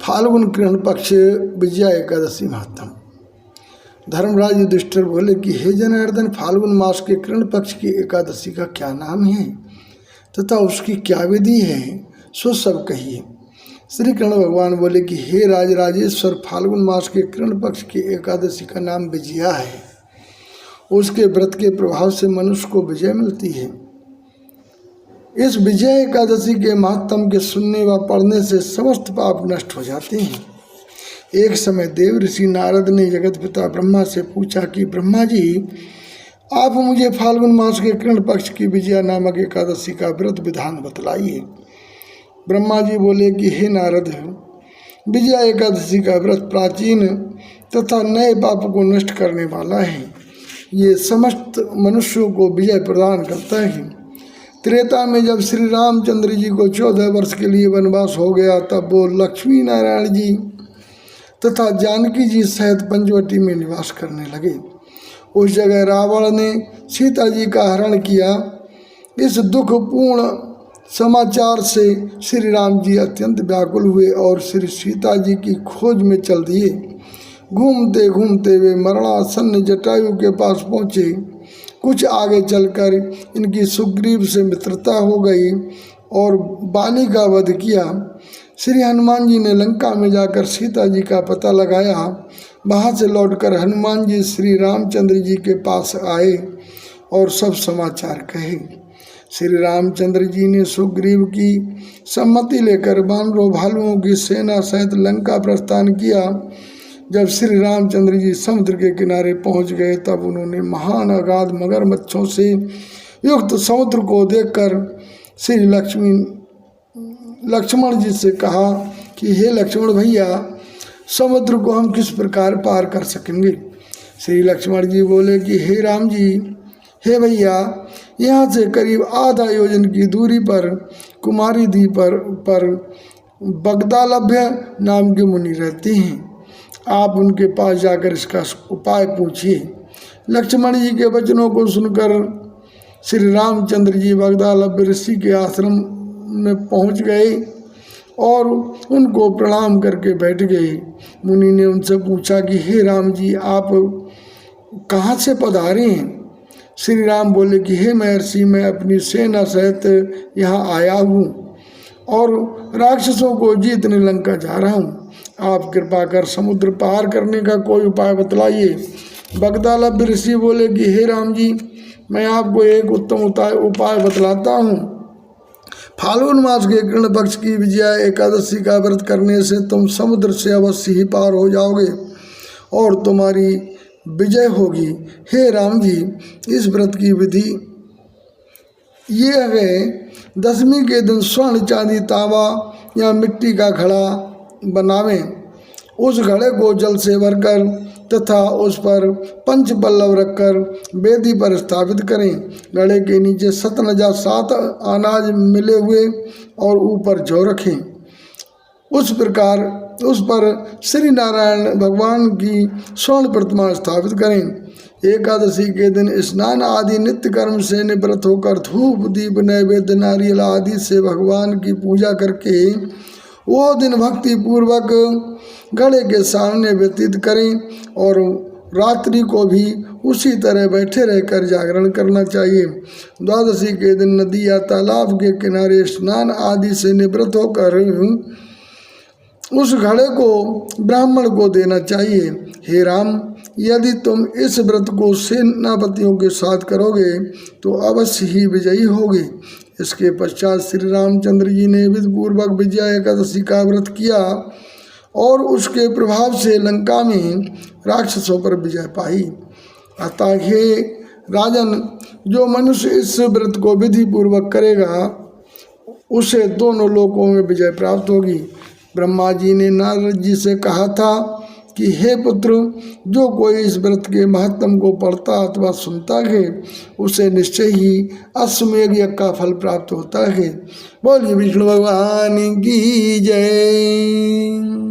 फाल्गुन कृष्ण पक्ष विजया एकादशी महत्तम। धर्मराज युधिष्ठिर बोले कि हे जनार्दन, फाल्गुन मास के कृष्ण पक्ष की एकादशी का क्या नाम है तथा उसकी क्या विधि है, सो सब कहिए। श्री कृष्ण भगवान बोले कि हे राजराजेश्वर, फाल्गुन मास के कृष्ण पक्ष की एकादशी का नाम विजया है। उसके व्रत के प्रभाव से मनुष्य को विजय मिलती है। इस विजय एकादशी के महात्म के सुनने व पढ़ने से समस्त पाप नष्ट हो जाते हैं। एक समय देव ऋषि नारद ने जगत पिता ब्रह्मा से पूछा कि ब्रह्मा जी, आप मुझे फाल्गुन मास के कृष्ण पक्ष की विजया नामक एकादशी का व्रत विधान बतलाइए। ब्रह्मा जी बोले कि हे नारद, विजया एकादशी का व्रत प्राचीन तथा नए पाप को नष्ट करने वाला है। ये समस्त मनुष्यों को विजय प्रदान करता है। त्रेता में जब श्री रामचंद्र जी को 14 वर्ष के लिए वनवास हो गया, तब वो लक्ष्मी नारायण जी तथा जानकी जी सहित पंचवटी में निवास करने लगे। उस जगह रावण ने सीता जी का हरण किया। इस दुखपूर्ण समाचार से श्री राम जी अत्यंत व्याकुल हुए और श्री सीता जी की खोज में चल दिए। घूमते घूमते वे मरणासन्न जटायु के पास पहुँचे। कुछ आगे चलकर इनकी सुग्रीव से मित्रता हो गई और बाली का वध किया। श्री हनुमान जी ने लंका में जाकर सीता जी का पता लगाया। वहाँ से लौटकर हनुमान जी श्री रामचंद्र जी के पास आए और सब समाचार कहे। श्री रामचंद्र जी ने सुग्रीव की सम्मति लेकर वानरों भालुओं की सेना सहित लंका प्रस्थान किया। जब श्री रामचंद्र जी समुद्र के किनारे पहुंच गए, तब उन्होंने महान अगाध मगरमच्छों से युक्त समुद्र को देखकर श्री लक्ष्मण जी से कहा कि हे लक्ष्मण भैया, समुद्र को हम किस प्रकार पार कर सकेंगे। श्री लक्ष्मण जी बोले कि हे राम जी, हे भैया, यहाँ से करीब आधा योजन की दूरी पर कुमारी द्वीप पर बगदालभ्य नाम के मुनि रहते हैं। आप उनके पास जाकर इसका उपाय पूछिए। लक्ष्मण जी के वचनों को सुनकर श्री रामचंद्र जी बगदालभ्य ऋषि के आश्रम में पहुंच गए और उनको प्रणाम करके बैठ गए। मुनि ने उनसे पूछा कि हे राम जी, आप कहाँ से पधारे हैं। श्री राम बोले कि हे महर्षि, मैं अपनी सेना सहित यहाँ आया हूँ और राक्षसों को जीतने लंका जा रहा हूँ। आप कृपा कर समुद्र पार करने का कोई उपाय बतलाइए। बगदालभ्य ऋषि बोले कि हे राम जी, मैं आपको एक उत्तम उपाय बतलाता हूँ। फाल्गुन मास के कृष्ण पक्ष की विजया एकादशी का व्रत करने से तुम समुद्र से अवश्य ही पार हो जाओगे और तुम्हारी विजय होगी। हे राम जी, इस व्रत की विधि ये है, दशमी के दिन स्वर्ण चांदी तांबा या मिट्टी का घड़ा बनावें। उस घड़े को जल से भरकर तथा उस पर पंच पल्लव रखकर वेदी पर स्थापित करें। घड़े के नीचे 7 अनाज मिले हुए और ऊपर जौ रखें। उस पर श्री नारायण भगवान की स्वर्ण प्रतिमा स्थापित करें। एकादशी के दिन स्नान आदि नित्य कर्म से निवृत्त होकर धूप दीप नैवेद्य नारियल आदि से भगवान की पूजा करके वो दिन भक्ति पूर्वक घड़े के सामने व्यतीत करें और रात्रि को भी उसी तरह बैठे रहकर जागरण करना चाहिए। द्वादशी के दिन नदी या तालाब के किनारे स्नान आदि से निवृत्त होकर उस घड़े को ब्राह्मण को देना चाहिए। हे राम, यदि तुम इस व्रत को सेनापतियों के साथ करोगे तो अवश्य ही विजयी होगे। इसके पश्चात श्री रामचंद्र जी ने विधिपूर्वक विजया एकादशी का व्रत किया और उसके प्रभाव से लंका में राक्षसों पर विजय पाई। अतः हे राजन, जो मनुष्य इस व्रत को विधि पूर्वक करेगा उसे दोनों लोकों में विजय प्राप्त होगी। ब्रह्मा जी ने नारद जी से कहा था कि हे पुत्र, जो कोई इस व्रत के महत्व को पढ़ता अथवा सुनता है उसे निश्चय ही अश्वमेध यज्ञ का फल प्राप्त होता है। बोलिए विष्णु भगवान की जय।